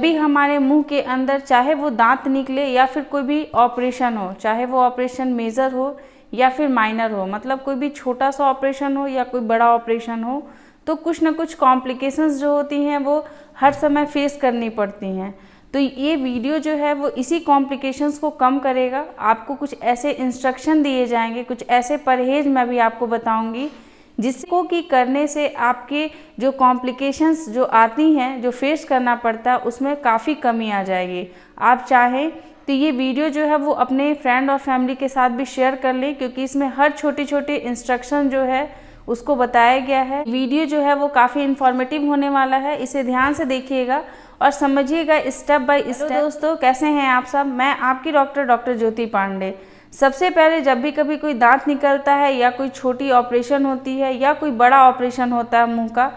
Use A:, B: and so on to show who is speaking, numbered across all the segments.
A: भी हमारे मुंह के अंदर चाहे वो दांत निकले या फिर कोई भी ऑपरेशन हो, चाहे वो ऑपरेशन मेजर हो या फिर माइनर हो, मतलब कोई भी छोटा सा ऑपरेशन हो या कोई बड़ा ऑपरेशन हो, तो कुछ ना कुछ कॉम्प्लिकेशंस जो होती हैं वो हर समय फेस करनी पड़ती हैं। तो ये वीडियो जो है वो इसी कॉम्प्लिकेशंस को कम करेगा। आपको कुछ ऐसे इंस्ट्रक्शन दिए जाएंगे, कुछ ऐसे परहेज मैं भी आपको बताऊंगी जिसको कि करने से आपके जो कॉम्प्लिकेशंस जो आती हैं, जो फेस करना पड़ता है, उसमें काफ़ी कमी आ जाएगी। आप चाहें तो ये वीडियो जो है वो अपने फ्रेंड और फैमिली के साथ भी शेयर कर लें, क्योंकि इसमें हर छोटे छोटे इंस्ट्रक्शन जो है उसको बताया गया है। वीडियो जो है वो काफ़ी इन्फॉर्मेटिव होने वाला है, इसे ध्यान से देखिएगा और समझिएगा स्टेप बाय स्टेप। दोस्तों, कैसे हैं आप सब? मैं आपकी डॉक्टर ज्योति पांडे। सबसे पहले जब भी कभी कोई दांत निकलता है या कोई छोटी ऑपरेशन होती है या कोई बड़ा ऑपरेशन होता है मुंह का,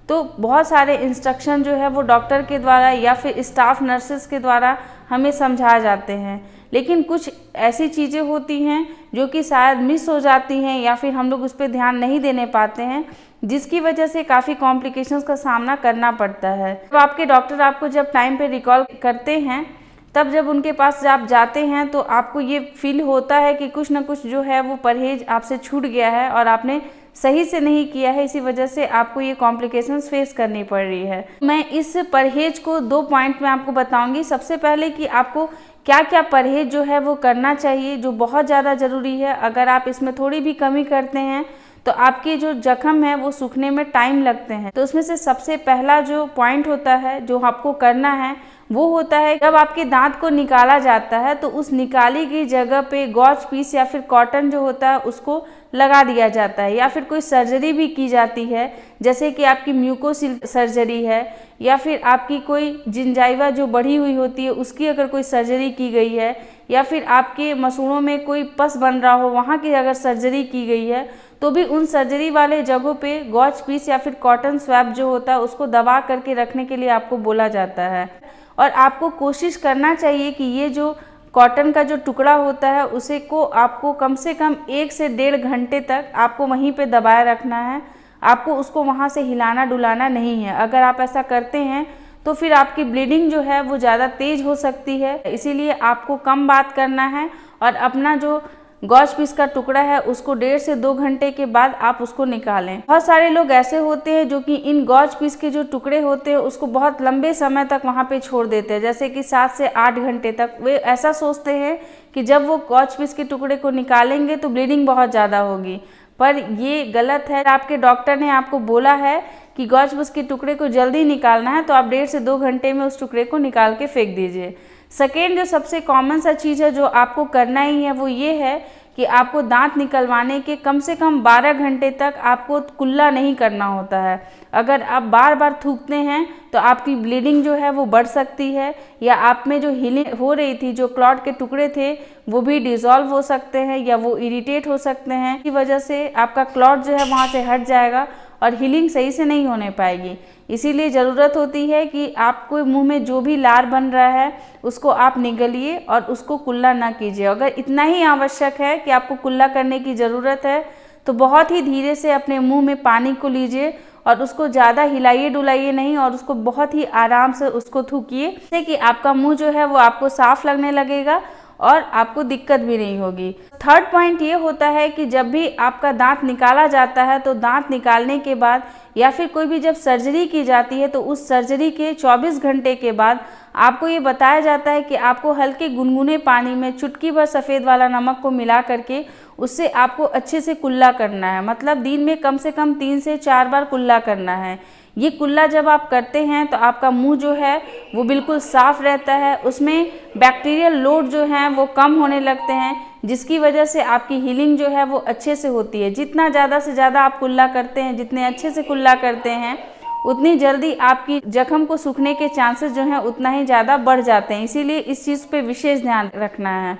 A: तो बहुत सारे इंस्ट्रक्शन जो है वो डॉक्टर के द्वारा या फिर स्टाफ नर्सेस के द्वारा हमें समझाए जाते हैं। लेकिन कुछ ऐसी चीज़ें होती हैं जो कि शायद मिस हो जाती हैं या फिर हम लोग उस पर ध्यान नहीं देने पाते हैं, जिसकी वजह से काफ़ी कॉम्प्लिकेशंस का सामना करना पड़ता है। तो आपके डॉक्टर आपको जब टाइम पे रिकॉल करते हैं, तब जब उनके पास आप जाते हैं तो आपको ये फील होता है कि कुछ ना कुछ जो है वो परहेज आपसे छूट गया है और आपने सही से नहीं किया है, इसी वजह से आपको ये कॉम्प्लिकेशंस फेस करनी पड़ रही है। मैं इस परहेज को 2 पॉइंट में आपको बताऊंगी। सबसे पहले कि आपको क्या क्या परहेज जो है वो करना चाहिए, जो बहुत ज़्यादा ज़रूरी है। अगर आप इसमें थोड़ी भी कमी करते हैं तो आपके जो जख्म है वो सूखने में टाइम लगते हैं। तो उसमें से सबसे पहला जो पॉइंट होता है जो आपको करना है वो होता है, जब आपके दांत को निकाला जाता है तो उस निकाली गई जगह पे गॉज पीस या फिर कॉटन जो होता है उसको लगा दिया जाता है, या फिर कोई सर्जरी भी की जाती है, जैसे कि आपकी म्यूकोसिल सर्जरी है या फिर आपकी कोई जिंजाइवा जो बढ़ी हुई होती है उसकी अगर कोई सर्जरी की गई है, या फिर आपके मसूड़ों में कोई पस बन रहा हो वहाँ की अगर सर्जरी की गई है, तो भी उन सर्जरी वाले जगहों पे गॉज पीस या फिर कॉटन स्वैप जो होता है उसको दबा करके रखने के लिए आपको बोला जाता है। और आपको कोशिश करना चाहिए कि ये जो कॉटन का जो टुकड़ा होता है उसे को आपको कम से कम 1 से 1.5 घंटे तक आपको वहीं पे दबाए रखना है। आपको उसको वहाँ से हिलाना डुलाना नहीं है। अगर आप ऐसा करते हैं तो फिर आपकी ब्लीडिंग जो है वो ज़्यादा तेज हो सकती है, इसीलिए आपको कम बात करना है और अपना जो गॉज पीस का टुकड़ा है उसको 1.5 से 2 घंटे के बाद आप उसको निकालें। बहुत सारे लोग ऐसे होते हैं जो कि इन गॉज पीस के जो टुकड़े होते हैं उसको बहुत लंबे समय तक वहाँ पे छोड़ देते हैं, जैसे कि 7 से 8 घंटे तक। वे ऐसा सोचते हैं कि जब वो गॉज पीस के टुकड़े को निकालेंगे तो ब्लीडिंग बहुत ज़्यादा होगी, पर ये गलत है। आपके डॉक्टर ने आपको बोला है कि गॉज पीस के टुकड़े को जल्दी निकालना है तो आप 1.5 से 2 घंटे में उस टुकड़े को निकाल के फेंक दीजिए। सेकेंड जो सबसे कॉमन सा चीज़ है जो आपको करना ही है वो ये है कि आपको दांत निकलवाने के कम से कम 12 घंटे तक आपको कुल्ला नहीं करना होता है। अगर आप बार बार थूकते हैं तो आपकी ब्लीडिंग जो है वो बढ़ सकती है, या आप में जो हीलिंग हो रही थी, जो क्लॉट के टुकड़े थे वो भी डिसॉल्व हो सकते हैं या वो इरिटेट हो सकते हैं। इसी वजह से आपका क्लॉट जो है वहाँ से हट जाएगा और हीलिंग सही से नहीं होने पाएगी। इसीलिए ज़रूरत होती है कि आपको मुंह में जो भी लार बन रहा है उसको आप निगलिए और उसको कुल्ला ना कीजिए। अगर इतना ही आवश्यक है कि आपको कुल्ला करने की ज़रूरत है तो बहुत ही धीरे से अपने मुंह में पानी को लीजिए और उसको ज़्यादा हिलाइए डुलाइए नहीं, और उसको बहुत ही आराम से उसको थूकिए, जिससे कि आपका मुंह जो है वो आपको साफ लगने लगेगा और आपको दिक्कत भी नहीं होगी। थर्ड पॉइंट ये होता है कि जब भी आपका दांत निकाला जाता है तो दांत निकालने के बाद या फिर कोई भी जब सर्जरी की जाती है तो उस सर्जरी के 24 घंटे के बाद आपको ये बताया जाता है कि आपको हल्के गुनगुने पानी में चुटकी भर सफ़ेद वाला नमक को मिला करके उससे आपको अच्छे से कुल्ला करना है। मतलब दिन में कम से कम 3 से 4 बार कुल्ला करना है। ये कुल्ला जब आप करते हैं तो आपका मुंह जो है वो बिल्कुल साफ़ रहता है, उसमें बैक्टीरियल लोड जो हैं वो कम होने लगते हैं, जिसकी वजह से आपकी हीलिंग जो है वो अच्छे से होती है। जितना ज़्यादा से ज़्यादा आप कुल्ला करते हैं, जितने अच्छे से कुल्ला करते हैं, उतनी जल्दी आपकी जख्म को सूखने के चांसेस जो हैं उतना ही ज़्यादा बढ़ जाते हैं। इसीलिए इस चीज़ पे विशेष ध्यान रखना है।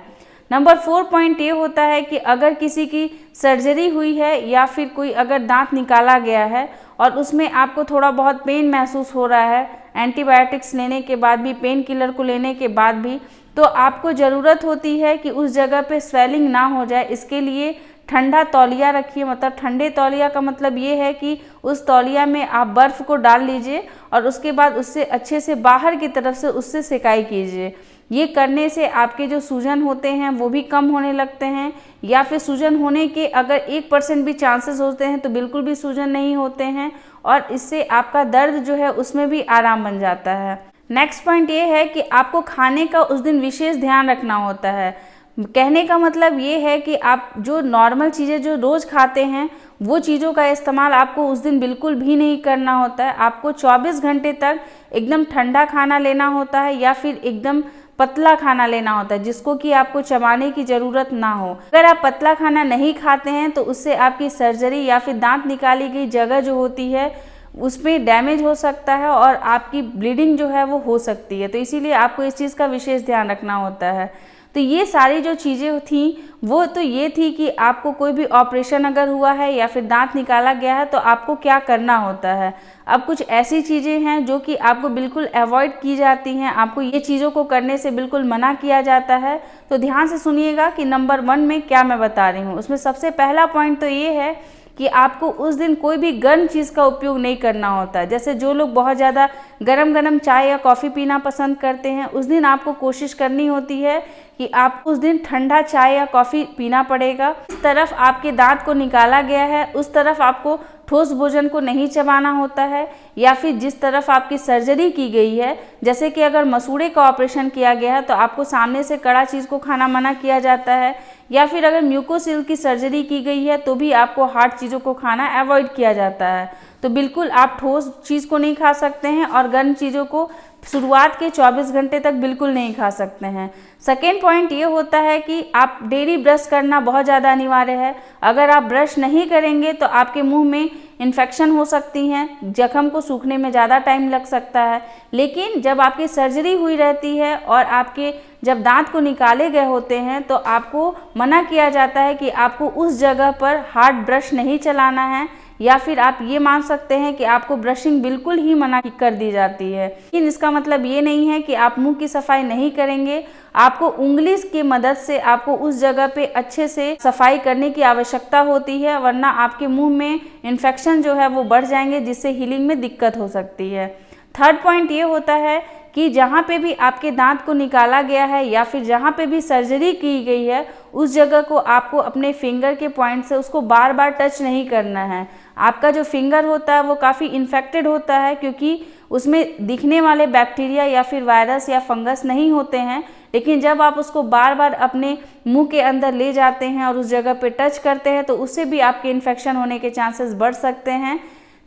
A: नंबर 4 पॉइंट ये होता है कि अगर किसी की सर्जरी हुई है या फिर कोई अगर दांत निकाला गया है और उसमें आपको थोड़ा बहुत पेन महसूस हो रहा है, एंटीबायोटिक्स लेने के बाद भी, पेन किलर को लेने के बाद भी, तो आपको ज़रूरत होती है कि उस जगह पे स्वेलिंग ना हो जाए। इसके लिए ठंडा तौलिया रखिए। मतलब ठंडे तौलिया का मतलब ये है कि उस तौलिया में आप बर्फ़ को डाल लीजिए और उसके बाद उससे अच्छे से बाहर की तरफ से उससे सिकाई कीजिए। ये करने से आपके जो सूजन होते हैं वो भी कम होने लगते हैं, या फिर सूजन होने के अगर 1% भी चांसेस होते हैं तो बिल्कुल भी सूजन नहीं होते हैं, और इससे आपका दर्द जो है उसमें भी आराम बन जाता है। नेक्स्ट पॉइंट ये है कि आपको खाने का उस दिन विशेष ध्यान रखना होता है। कहने का मतलब ये है कि आप जो नॉर्मल चीज़ें जो रोज़ खाते हैं वो चीज़ों का इस्तेमाल आपको उस दिन बिल्कुल भी नहीं करना होता है। आपको 24 घंटे तक एकदम ठंडा खाना लेना होता है, या फिर एकदम पतला खाना लेना होता है जिसको कि आपको चबाने की ज़रूरत ना हो। अगर आप पतला खाना नहीं खाते हैं तो उससे आपकी सर्जरी या फिर दांत निकाली गई जगह जो होती है उसमें डैमेज हो सकता है और आपकी ब्लीडिंग जो है वो हो सकती है। तो इसीलिए आपको इस चीज़ का विशेष ध्यान रखना होता है। तो ये सारी जो चीज़ें थी वो तो ये थी कि आपको कोई भी ऑपरेशन अगर हुआ है या फिर दांत निकाला गया है तो आपको क्या करना होता है। अब कुछ ऐसी चीज़ें हैं जो कि आपको बिल्कुल अवॉइड की जाती हैं, आपको ये चीज़ों को करने से बिल्कुल मना किया जाता है। तो ध्यान से सुनिएगा कि नंबर 1 में क्या मैं बता रही हूँ। उसमें सबसे पहला पॉइंट तो ये है कि आपको उस दिन कोई भी गर्म चीज़ का उपयोग नहीं करना होता है। जैसे जो लोग बहुत ज़्यादा गरम गरम चाय या कॉफ़ी पीना पसंद करते हैं, उस दिन आपको कोशिश करनी होती है कि आप उस दिन ठंडा चाय या कॉफ़ी पीना पड़ेगा। इस तरफ आपके दांत को निकाला गया है उस तरफ आपको ठोस भोजन को नहीं चबाना होता है, या फिर जिस तरफ आपकी सर्जरी की गई है, जैसे कि अगर मसूड़े का ऑपरेशन किया गया है तो आपको सामने से कड़ा चीज़ को खाना मना किया जाता है, या फिर अगर म्यूकोसिल की सर्जरी की गई है तो भी आपको हार्ड चीज़ों को खाना अवॉइड किया जाता है। तो बिल्कुल आप ठोस चीज़ को नहीं खा सकते हैं और गर्म चीज़ों को शुरुआत के 24 घंटे तक बिल्कुल नहीं खा सकते हैं। सेकेंड पॉइंट ये होता है कि आप डेली ब्रश करना बहुत ज़्यादा अनिवार्य है। अगर आप ब्रश नहीं करेंगे तो आपके मुंह में इन्फेक्शन हो सकती हैं, जख्म को सूखने में ज़्यादा टाइम लग सकता है। लेकिन जब आपकी सर्जरी हुई रहती है और आपके जब दांत को निकाले गए होते हैं तो आपको मना किया जाता है कि आपको उस जगह पर हार्ड ब्रश नहीं चलाना है, या फिर आप ये मान सकते हैं कि आपको ब्रशिंग बिल्कुल ही मना कर दी जाती है। लेकिन इसका मतलब ये नहीं है कि आप मुंह की सफाई नहीं करेंगे। आपको उंगली की मदद से आपको उस जगह पे अच्छे से सफाई करने की आवश्यकता होती है, वरना आपके मुंह में इन्फेक्शन जो है वो बढ़ जाएंगे जिससे हीलिंग में दिक्कत हो सकती है। थर्ड पॉइंट ये होता है कि जहाँ पे भी आपके दांत को निकाला गया है या फिर जहाँ पे भी सर्जरी की गई है उस जगह को आपको अपने फिंगर के पॉइंट से उसको बार बार टच नहीं करना है। आपका जो फिंगर होता है वो काफ़ी इन्फेक्टेड होता है क्योंकि उसमें दिखने वाले बैक्टीरिया या फिर वायरस या फंगस नहीं होते हैं, लेकिन जब आप उसको बार बार अपने मुंह के अंदर ले जाते हैं और उस जगह पे टच करते हैं तो उससे भी आपके इन्फेक्शन होने के चांसेस बढ़ सकते हैं।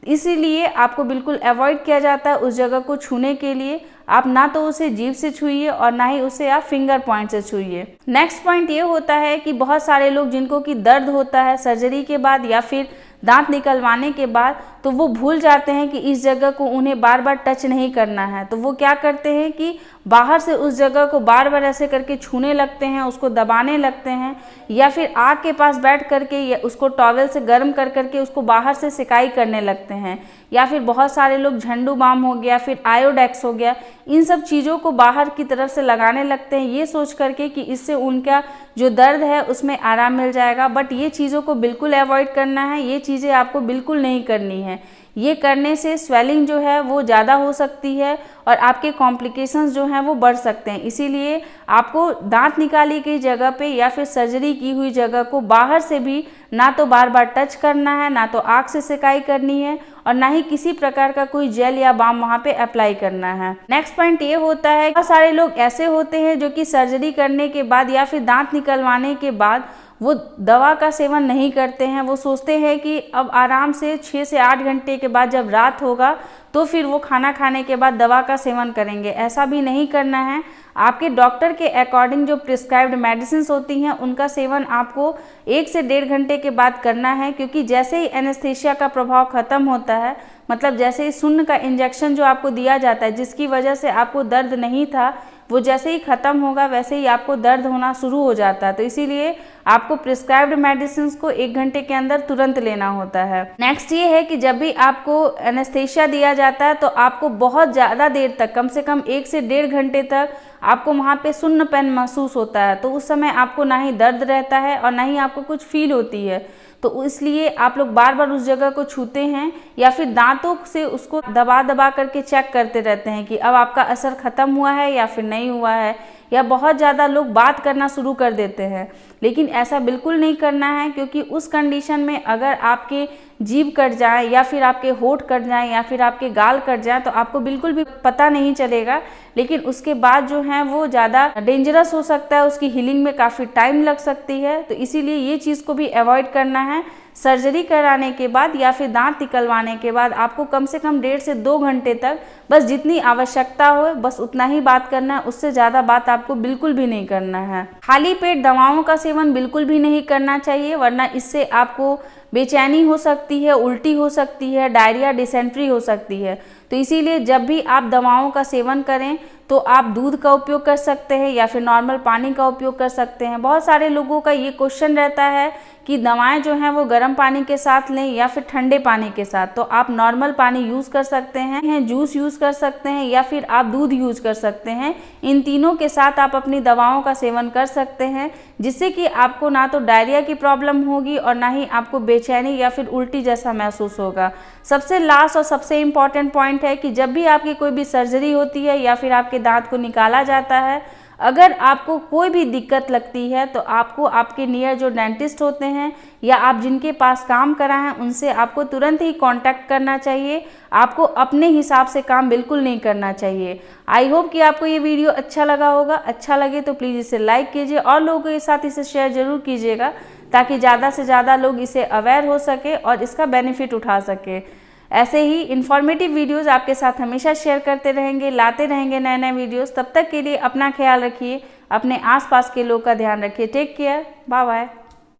A: इसीलिए आपको बिल्कुल अवॉइड किया जाता है उस जगह को छूने के लिए। आप ना तो उसे जीभ से छूइए और ना ही उसे आप फिंगर पॉइंट से छूइए। नेक्स्ट पॉइंट ये होता है कि बहुत सारे लोग जिनको कि दर्द होता है सर्जरी के बाद या फिर दांत निकलवाने के बाद, तो वो भूल जाते हैं कि इस जगह को उन्हें बार बार टच नहीं करना है। तो वो क्या करते हैं कि बाहर से उस जगह को बार बार ऐसे करके छूने लगते हैं, उसको दबाने लगते हैं, या फिर आग के पास बैठ करके या उसको टॉवल से गर्म कर करके उसको बाहर से सिकाई करने लगते हैं, या फिर बहुत सारे लोग झंडू बाम हो गया, फिर आयोडेक्स हो गया, इन सब चीज़ों को बाहर की तरफ से लगाने लगते हैं ये सोच करके कि इससे उनका जो दर्द है उसमें आराम मिल जाएगा। बट ये चीज़ों को बिल्कुल अवॉइड करना है, ये चीज़ें आपको बिल्कुल नहीं करनी है। ये करने से स्वेलिंग जो है वो ज़्यादा हो सकती है और आपके कॉम्प्लिकेशंस जो हैं वो बढ़ सकते हैं। इसीलिए आपको दांत निकाली गई जगह पे या फिर सर्जरी की हुई जगह को बाहर से भी ना तो बार बार टच करना है, ना तो आग से सिकाई करनी है, और ना ही किसी प्रकार का कोई जेल या बाम वहाँ पे अप्लाई करना है। नेक्स्ट पॉइंट ये होता है बहुत सारे लोग ऐसे होते हैं जो कि सर्जरी करने के बाद या फिर दांत निकलवाने के बाद वो दवा का सेवन नहीं करते हैं। वो सोचते हैं कि अब आराम से 6 से 8 घंटे के बाद जब रात होगा तो फिर वो खाना खाने के बाद दवा का सेवन करेंगे। ऐसा भी नहीं करना है। आपके डॉक्टर के अकॉर्डिंग जो प्रिस्क्राइब्ड मेडिसिन होती हैं उनका सेवन आपको 1 से 1.5 घंटे के बाद करना है, क्योंकि जैसे ही एनेस्थीसिया का प्रभाव खत्म होता है, मतलब जैसे ही शून्य का इंजेक्शन जो आपको दिया जाता है जिसकी वजह से आपको दर्द नहीं था, वो जैसे ही ख़त्म होगा वैसे ही आपको दर्द होना शुरू हो जाता है। तो इसीलिए आपको प्रिस्क्राइब्ड मेडिसिन को 1 घंटे के अंदर तुरंत लेना होता है। नेक्स्ट ये है कि जब भी आपको एनेस्थीसिया दिया जाता है तो आपको बहुत ज़्यादा देर तक, कम से कम 1 से 1.5 घंटे तक आपको वहाँ पे सुन्नपन महसूस होता है। तो उस समय आपको ना ही दर्द रहता है और ना ही आपको कुछ फील होती है। तो इसलिए आप लोग बार बार उस जगह को छूते हैं या फिर दांतों से उसको दबा दबा करके चेक करते रहते हैं कि अब आपका असर खत्म हुआ है या फिर नहीं हुआ है। या बहुत ज़्यादा लोग बात करना शुरू कर देते हैं, लेकिन ऐसा बिल्कुल नहीं करना है, क्योंकि उस कंडीशन में अगर आपके जीभ कट जाए या फिर आपके होंठ कट जाए या फिर आपके गाल कट जाए तो आपको बिल्कुल भी पता नहीं चलेगा, लेकिन उसके बाद जो है वो ज़्यादा डेंजरस हो सकता है, उसकी हीलिंग में काफ़ी टाइम लग सकती है। तो इसीलिए ये चीज़ को भी अवॉइड करना है। सर्जरी कराने के बाद या फिर दांत निकलवाने के बाद आपको कम से कम 1.5 से 2 घंटे तक बस जितनी आवश्यकता हो बस उतना ही बात करना है, उससे ज़्यादा बात आपको बिल्कुल भी नहीं करना है। खाली पेट दवाओं का सेवन बिल्कुल भी नहीं करना चाहिए, वरना इससे आपको बेचैनी हो सकती है, उल्टी हो सकती है, डायरिया, डिसेंट्री हो सकती है। तो इसीलिए जब भी आप दवाओं का सेवन करें तो आप दूध का उपयोग कर सकते हैं या फिर नॉर्मल पानी का उपयोग कर सकते हैं। बहुत सारे लोगों का ये क्वेश्चन रहता है कि दवाएं जो हैं वो गर्म पानी के साथ लें या फिर ठंडे पानी के साथ। तो आप नॉर्मल पानी यूज़ कर सकते हैं, जूस यूज़ कर सकते हैं या फिर आप दूध यूज़ कर सकते हैं। इन तीनों के साथ आप अपनी दवाओं का सेवन कर सकते हैं, जिससे कि आपको ना तो डायरिया की प्रॉब्लम होगी और ना ही आपको बेचैनी या फिर उल्टी जैसा महसूस होगा। सबसे लास्ट और सबसे इम्पॉर्टेंट पॉइंट है कि जब भी आपकी कोई भी सर्जरी होती है या फिर आपके दांत को निकाला जाता है, अगर आपको कोई भी दिक्कत लगती है तो आपको आपके नियर जो डेंटिस्ट होते हैं या आप जिनके पास काम करा है उनसे आपको तुरंत ही कांटेक्ट करना चाहिए। आपको अपने हिसाब से काम बिल्कुल नहीं करना चाहिए। आई होप कि आपको ये वीडियो अच्छा लगा होगा। अच्छा लगे तो प्लीज़ इसे लाइक कीजिए और लोगों के साथ इसे शेयर ज़रूर कीजिएगा, ताकि ज़्यादा से ज़्यादा लोग इसे अवेयर हो सके और इसका बेनिफिट उठा सके। ऐसे ही इन्फॉर्मेटिव वीडियोस आपके साथ हमेशा शेयर करते रहेंगे, लाते रहेंगे नए नए वीडियोस। तब तक के लिए अपना ख्याल रखिए, अपने आसपास के लोग का ध्यान रखिए। Take care, bye bye.